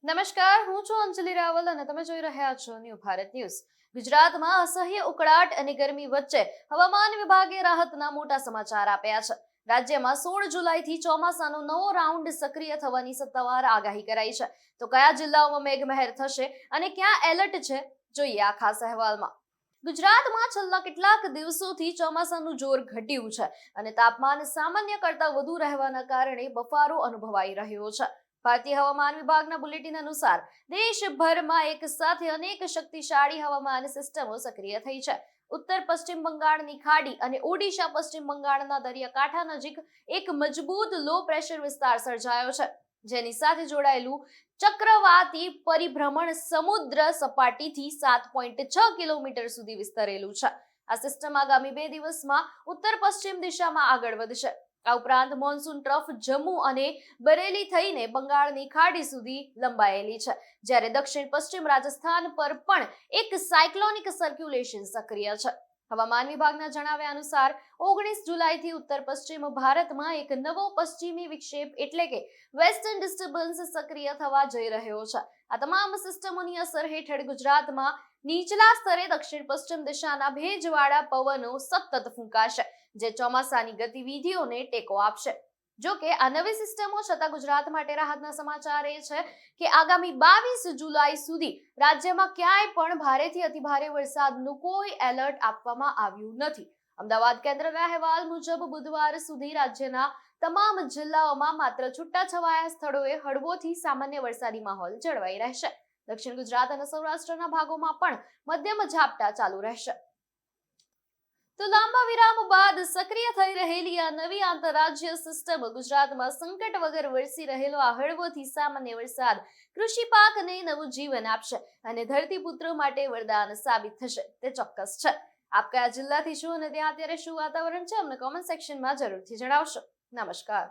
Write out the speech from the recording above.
નમસ્કાર, હું છું અંજલિ રાવલ અને તમે જોઈ રહ્યા છો ન્યૂ ભારત ન્યૂઝ. ગુજરાતમાં અસહ્ય ઉકળાટ અને ગરમી વચ્ચે હવામાન વિભાગે રાહતના મોટા સમાચાર આપ્યા છે. રાજ્યમાં 16 જુલાઈથી ચોમાસાનો નવો રાઉન્ડ સક્રિય થવાની સત્તાવાર આગાહી કરાઈ છે. તો કયા જિલ્લાઓમાં મેઘમહેર થશે અને ક્યાં એલર્ટ છે, જોઈએ આ ખાસ અહેવાલમાં. ગુજરાતમાં છેલ્લા કેટલાક દિવસોથી ચોમાસાનું જોર ઘટ્યું છે અને તાપમાન સામાન્ય કરતા વધુ રહેવાના કારણે બફારો અનુભવાઈ રહ્યો છે. ભારતીય હવામાન વિભાગના બુલેટિન અનુસાર દેશભરમાં એક સાથે અનેક શક્તિશાળી હવામાન સિસ્ટમો સક્રિય થઈ છે. ઉત્તર પશ્ચિમ બંગાળની ખાડી અને ઓડિશા પશ્ચિમ બંગાળના દરિયાકાંઠા નજીક એક મજબૂત લો પ્રેશર વિસ્તાર સર્જાયો છે, જેની સાથે જોડાયેલું ચક્રવાતી પરિભ્રમણ સમુદ્ર સપાટીથી 7.6 કિલોમીટર સુધી વિસ્તરેલું છે. આ સિસ્ટમ આગામી 2 દિવસમાં ઉત્તર પશ્ચિમ દિશામાં આગળ વધશે. આ ઉપરાંત મોન્સૂન ટ્રફ જમ્મુ અને બરેલી થઈને બંગાળની ખાડી સુધી લંબાયેલી છે, જ્યારે દક્ષિણ પશ્ચિમ રાજસ્થાન પર પણ એક સાયક્લોનિક સર્ક્યુલેશન સક્રિય છે. હવામાન વિભાગના જણાવ્યા અનુસાર 19 જુલાઈથી ઉત્તર પશ્ચિમ ભારતમાં એક નવો પશ્ચિમી વિક્ષેપ એટલે કે વેસ્ટર્ન ડિસ્ટર્બન્સ સક્રિય થવા જઈ રહ્યો છે. આ તમામ સિસ્ટમોની અસર હેઠળ ગુજરાતમાં નીચલા સ્તરે દક્ષિણ પશ્ચિમ દિશાના ભેજવાળા પવનો સતત ફૂંકાશે, જે ચોમાસાની ગતિવિધિઓને ટેકો આપશે. જો કે આ નવી સિસ્ટમો છતાં ગુજરાત માટે રાહતના સમાચાર એ છે કે આગામી 22 જુલાઈ સુધી રાજ્યમાં ક્યાંય પણ ભારેથી અતિભારે વરસાદનું કોઈ એલર્ટ આપવામાં આવ્યું નથી. અમદાવાદ કેન્દ્રના અહેવાલ મુજબ બુધવાર સુધી રાજ્યના તમામ જિલ્લાઓમાં માત્ર છૂટાછવાયા સ્થળોએ હળવોથી સામાન્ય વરસાદી માહોલ જળવાઈ રહેશે. દક્ષિણ ગુજરાત અને સૌરાષ્ટ્રના ભાગોમાં પણ મધ્યમ ઝાપટા ચાલુ રહેશે. તો લાંબા વિરામ બાદ સક્રિય થઈ રહેલી આ નવી આંતરરાજ્ય સિસ્ટમ ગુજરાતમાં સંકટ વગર વરસી રહેલો આ હળવોથી સામાન્ય વરસાદ કૃષિ પાકને નવું જીવન આપશે અને ધરતીપુત્રો માટે વરદાન સાબિત થશે, તે ચોક્કસ છે. આપ કયા જિલ્લાથી છો અને ત્યાં અત્યારે શું વાતાવરણ છે, અમને કોમેન્ટ સેક્શનમાં જરૂરથી જણાવશો. નમસ્કાર.